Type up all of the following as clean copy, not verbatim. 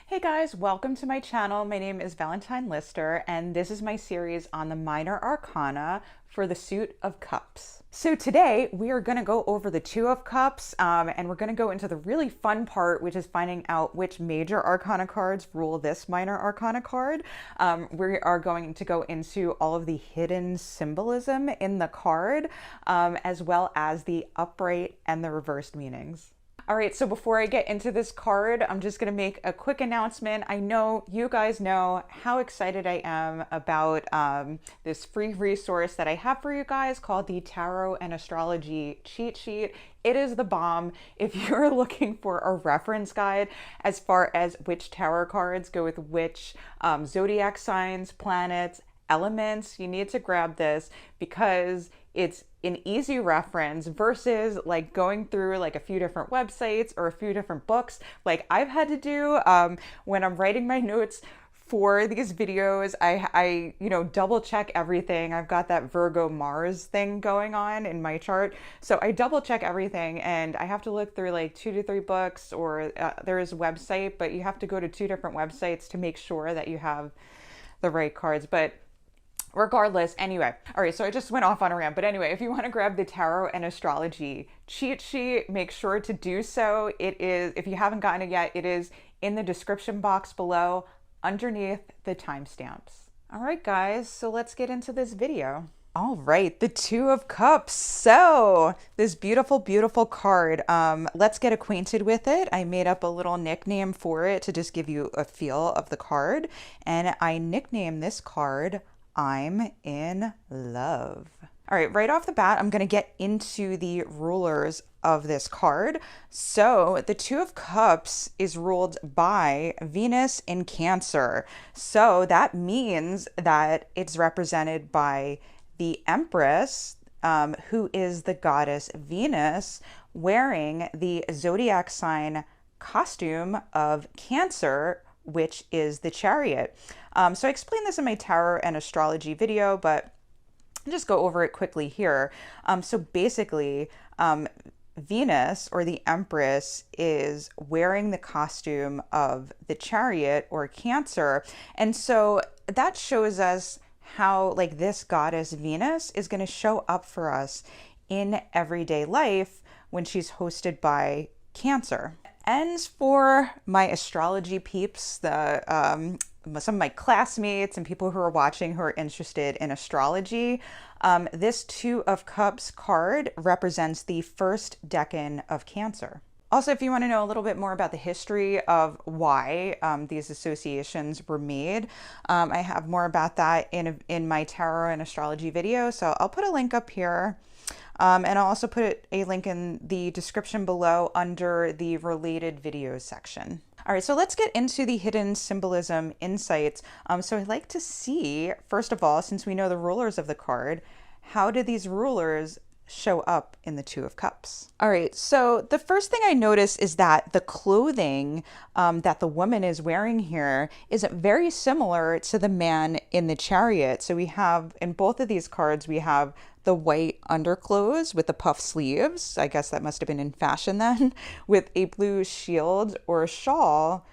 Hey guys, welcome to my channel. My name is Valentine Lister, and this is my series on the minor arcana for the suit of cups. So today we are going to go over the Two of Cups, and we're going to go into the really fun part, which is finding out which major arcana cards rule this minor arcana card. We are going to go into all of the hidden symbolism in the card, as well as the upright and the reversed meanings. All right, so before I get into this card, I'm just going to make a quick announcement. I know you guys know how excited I am about this free resource that I have for you guys called the Tarot and Astrology Cheat Sheet. It is the bomb if you're looking for a reference guide as far as which tarot cards go with which zodiac signs, planets, elements. You need to grab this because it's an easy reference versus like going through like a few different websites or a few different books like I've had to do when I'm writing my notes for these videos. I double check everything. I've got that Virgo Mars thing going on in my chart, so I double check everything, and I have to look through like 2 to 3 books, or there is a website, but you have to go to 2 different websites to make sure that you have the right cards. But regardless, anyway, all right, so I just went off on a rant, but anyway, if you want to grab the Tarot and Astrology cheat sheet, make sure to do so. It is, if you haven't gotten it yet, it is in the description box below underneath the timestamps. All right, guys, so let's get into this video. All right, the Two of Cups. So this beautiful, beautiful card. Let's get acquainted with it. I made up a little nickname for it to just give you a feel of the card, and I nicknamed this card I'm in love. All right, right off the bat, I'm going to get into the rulers of this card. So the Two of Cups is ruled by Venus in Cancer. So that means that it's represented by the Empress, who is the goddess Venus, wearing the zodiac sign costume of Cancer, which is the Chariot. So I explained this in my Tarot and Astrology video, but I'll just go over it quickly here. So basically, Venus, or the Empress, is wearing the costume of the Chariot, or Cancer. And so that shows us how like this goddess Venus is going to show up for us in everyday life when she's hosted by Cancer. And for my astrology peeps, some of my classmates and people who are watching who are interested in astrology, this Two of Cups card represents the first decan of Cancer. Also, if you want to know a little bit more about the history of why these associations were made, I have more about that in my Tarot and Astrology video. So I'll put a link up here. And I'll also put a link in the description below under the related videos section. All right, so let's get into the hidden symbolism insights. So I'd like to see, first of all, since we know the rulers of the card, how do these rulers show up in the Two of Cups? All right, so the first thing I notice is that the clothing that the woman is wearing here is very similar to the man in the Chariot. So we have, in both of these cards, we have the white underclothes with the puff sleeves. I guess that must have been in fashion then, with a blue shield or a shawl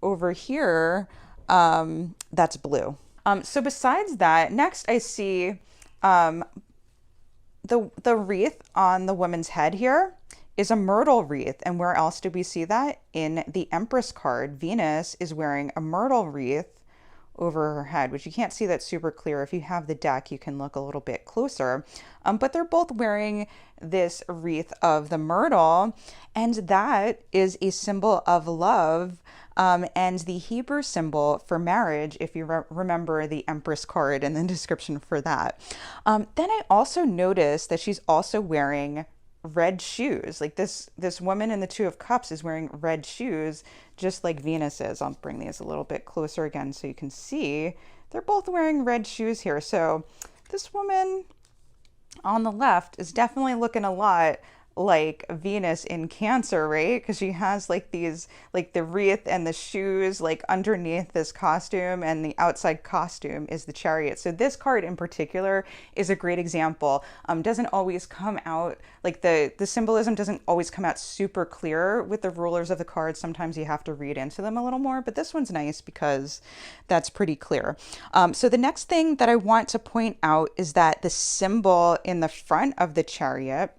over here that's blue. So besides that, next I see the wreath on the woman's head here is a myrtle wreath. And where else do we see that? In the Empress card, Venus is wearing a myrtle wreath over her head, which you can't see that super clear. If you have the deck, you can look a little bit closer. But they're both wearing this wreath of the myrtle, and that is a symbol of love, and the Hebrew symbol for marriage, if you remember the Empress card and the description for that. Then I also noticed that she's also wearing red shoes. Like this woman in the Two of Cups is wearing red shoes, just like Venus is. I'll bring these a little bit closer again so you can see. They're both wearing red shoes here. So this woman on the left is definitely looking a lot like Venus in Cancer, right? Because she has like these, like the wreath and the shoes, like underneath this costume, and the outside costume is the chariot. So this card in particular is a great example. Doesn't always come out, like the symbolism doesn't always come out super clear with the rulers of the cards. Sometimes you have to read into them a little more, but this one's nice because that's pretty clear. So the next thing that I want to point out is that the symbol in the front of the chariot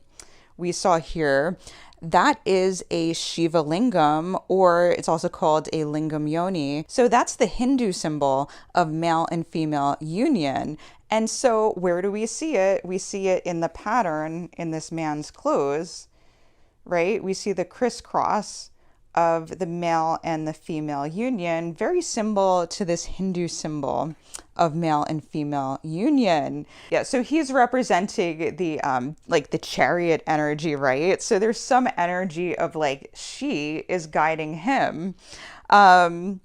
we saw here, that is a Shiva lingam, or it's also called a lingam yoni. So that's the Hindu symbol of male and female union. And so where do we see it? We see it in the pattern in this man's clothes, right? We see the crisscross of the male and the female union, very similar to this Hindu symbol of male and female union. Yeah, so he's representing the like the chariot energy, right? So there's some energy of like she is guiding him. And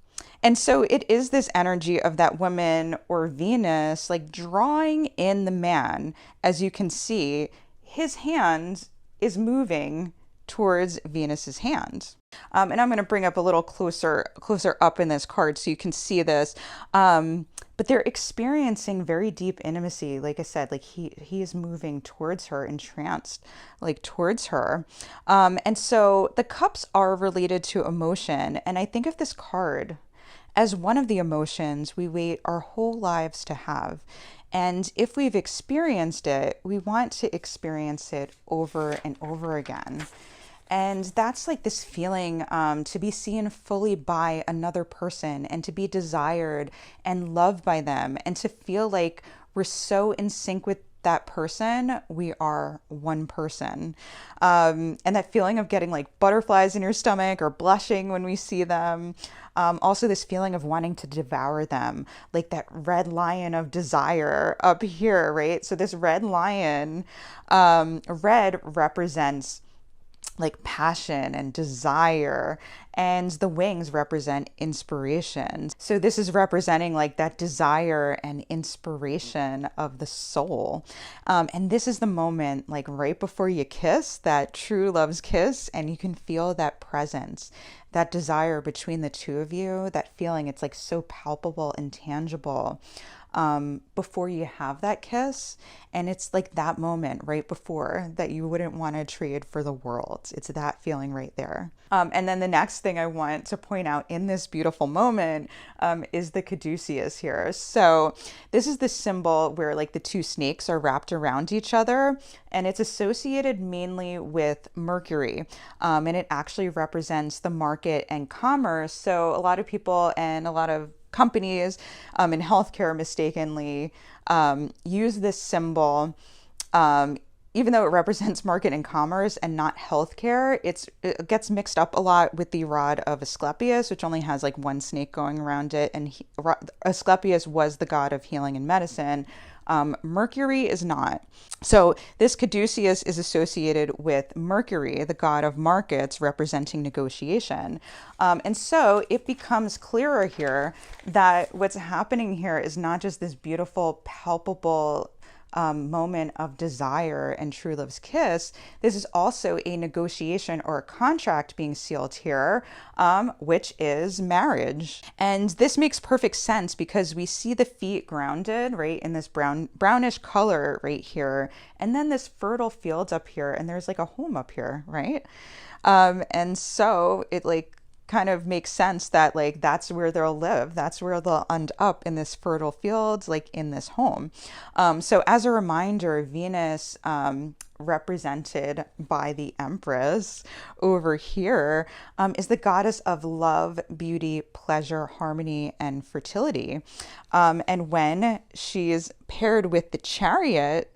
so it is this energy of that woman or Venus like drawing in the man. As you can see, his hand is moving towards Venus's hand. And I'm going to bring up a little closer up in this card so you can see this. But they're experiencing very deep intimacy. Like I said, like he is moving towards her, entranced, like towards her. And so the cups are related to emotion. And I think of this card as one of the emotions we wait our whole lives to have. And if we've experienced it, we want to experience it over and over again. And that's like this feeling to be seen fully by another person and to be desired and loved by them and to feel like we're so in sync with that person, we are one person. And that feeling of getting like butterflies in your stomach or blushing when we see them. Also this feeling of wanting to devour them, like that red lion of desire up here, right? So this red lion, red represents like passion and desire, and the wings represent inspiration. So this is representing like that desire and inspiration of the soul. And this is the moment like right before you kiss, that true love's kiss, and you can feel that presence, that desire between the two of you, that feeling, it's like so palpable and tangible before you have that kiss. And it's like that moment right before that you wouldn't want to trade for the world. It's that feeling right there. And then the next thing I want to point out in this beautiful moment is the caduceus here. So this is the symbol where like the two snakes are wrapped around each other, and it's associated mainly with Mercury. And it actually represents the market and commerce. So a lot of people and a lot of companies in healthcare mistakenly use this symbol, even though it represents market and commerce and not healthcare. It gets mixed up a lot with the rod of Asclepius, which only has like one snake going around it. And Asclepius was the god of healing and medicine. Mercury is not. So this caduceus is associated with Mercury, the god of markets, representing negotiation. And so it becomes clearer here that what's happening here is not just this beautiful, palpable moment of desire and true love's kiss. This is also a negotiation or a contract being sealed here, which is marriage. And this makes perfect sense because we see the feet grounded, right, in this brownish color right here, and then this fertile field up here, and there's like a home up here, right? And so it like kind of makes sense that like that's where they'll live, that's where they'll end up, in this fertile field, like in this home. So as a reminder, Venus, represented by the Empress over here, is the goddess of love, beauty, pleasure, harmony, and fertility. And when she's paired with the chariot,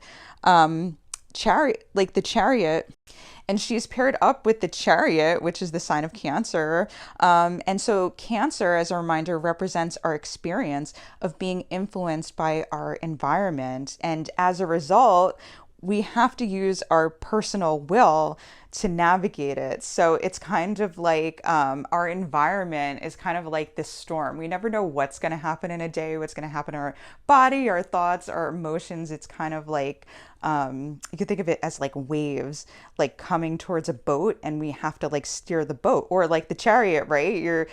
and she's paired up with the chariot, which is the sign of Cancer. And so Cancer, as a reminder, represents our experience of being influenced by our environment. And as a result, we have to use our personal will to navigate it. So it's kind of like our environment is kind of like this storm. We never know what's going to happen in a day, what's going to happen in our body, our thoughts, our emotions. It's kind of like you could think of it as like waves, like coming towards a boat, and we have to like steer the boat, or like the chariot, right? You're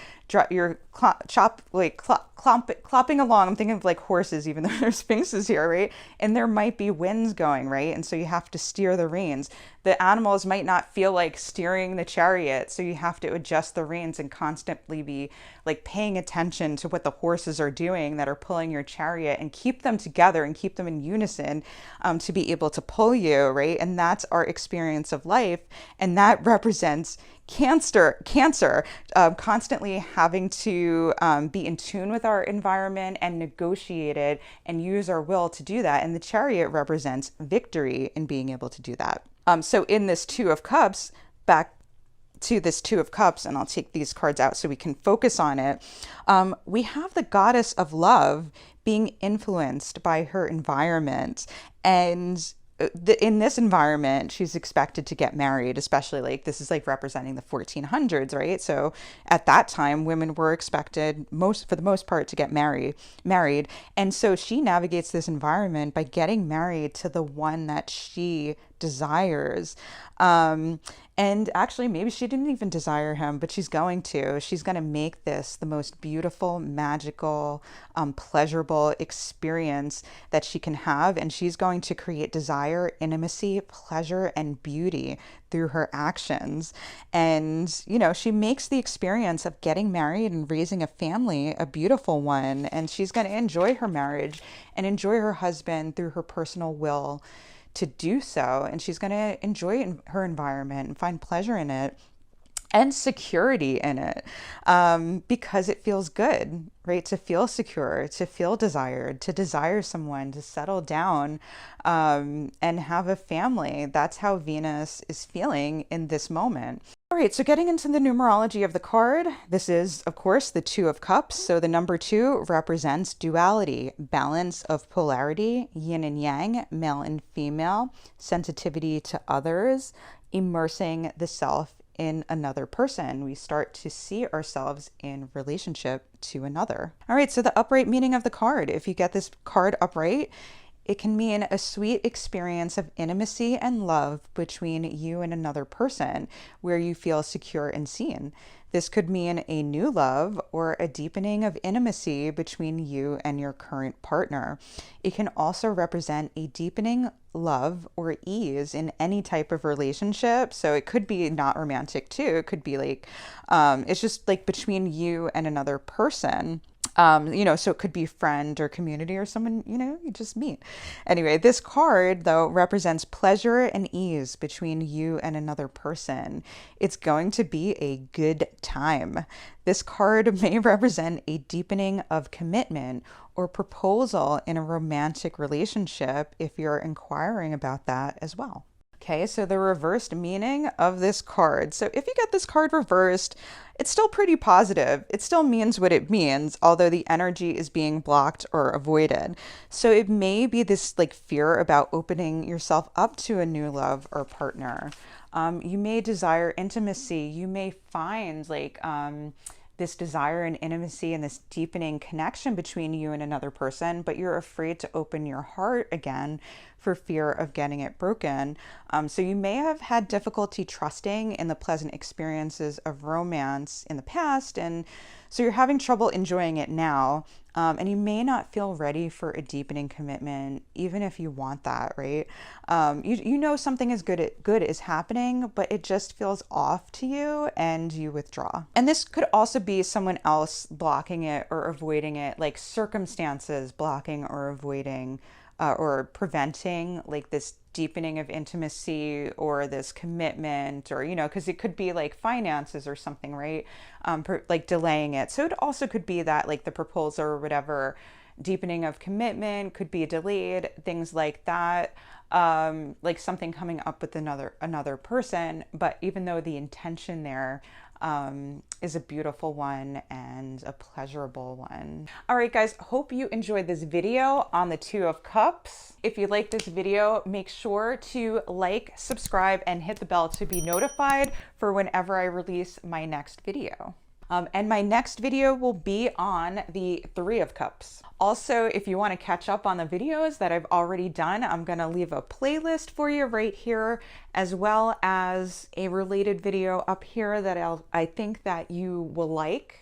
clopping along. I'm thinking of like horses, even though there's sphinxes here, right? And there might be winds going, right? And so you have to steer the reins. The animals might not feel like steering the chariot, so you have to adjust the reins and constantly be like paying attention to what the horses are doing that are pulling your chariot, and keep them together and keep them in unison to be able to pull you, right? And that's our experience of life, and that represents Cancer, constantly having to be in tune with our environment and negotiate it and use our will to do that. And the chariot represents victory in being able to do that. So in this Two of Cups, back to this Two of Cups, and I'll take these cards out so we can focus on it. We have the goddess of love being influenced by her environment, and in this environment, she's expected to get married, especially like this is like representing the 1400s, right? So at that time, women were expected for the most part to get married. And so she navigates this environment by getting married to the one that she desires. And actually, maybe she didn't even desire him, but she's going to. She's going to make this the most beautiful, magical, pleasurable experience that she can have. And she's going to create desire, intimacy, pleasure, and beauty through her actions. And, you know, she makes the experience of getting married and raising a family a beautiful one. And she's going to enjoy her marriage and enjoy her husband through her personal will to do so. And she's going to enjoy her environment and find pleasure in it and security in it, because it feels good, right? To feel secure, to feel desired, to desire someone, to settle down, and have a family. That's how Venus is feeling in this moment. All right, so getting into the numerology of the card, this is, of course, the Two of Cups. So the number 2 represents duality, balance of polarity, yin and yang, male and female, sensitivity to others, immersing the self in another person. We start to see ourselves in relationship to another. All right, so the upright meaning of the card. If you get this card upright, it can mean a sweet experience of intimacy and love between you and another person where you feel secure and seen. This could mean a new love or a deepening of intimacy between you and your current partner. It can also represent a deepening love or ease in any type of relationship. So it could be not romantic too. It could be like, it's just like between you and another person. So it could be friend or community or someone, you just meet. Anyway, this card, though, represents pleasure and ease between you and another person. It's going to be a good time. This card may represent a deepening of commitment or proposal in a romantic relationship if you're inquiring about that as well. Okay, so the reversed meaning of this card. So if you get this card reversed, it's still pretty positive. It still means what it means, although the energy is being blocked or avoided. So it may be this like fear about opening yourself up to a new love or partner. You may desire intimacy. You may find like this desire and intimacy and this deepening connection between you and another person, but you're afraid to open your heart again for fear of getting it broken. So you may have had difficulty trusting in the pleasant experiences of romance in the past, and so you're having trouble enjoying it now. And you may not feel ready for a deepening commitment, even if you want that, right? You know something is good is happening, but it just feels off to you and you withdraw. And this could also be someone else blocking it or avoiding it, like circumstances blocking or avoiding or preventing like this deepening of intimacy or this commitment, or because it could be like finances or something, right? Like delaying it. So it also could be that like the proposal or whatever deepening of commitment could be delayed, things like that. Like something coming up with another person, but even though the intention there is a beautiful one and a pleasurable one. All right, guys, hope you enjoyed this video on the Two of Cups. If you like this video, make sure to like, subscribe, and hit the bell to be notified for whenever I release my next video. And my next video will be on the Three of Cups. Also, if you want to catch up on the videos that I've already done, I'm going to leave a playlist for you right here, as well as a related video up here that I think that you will like.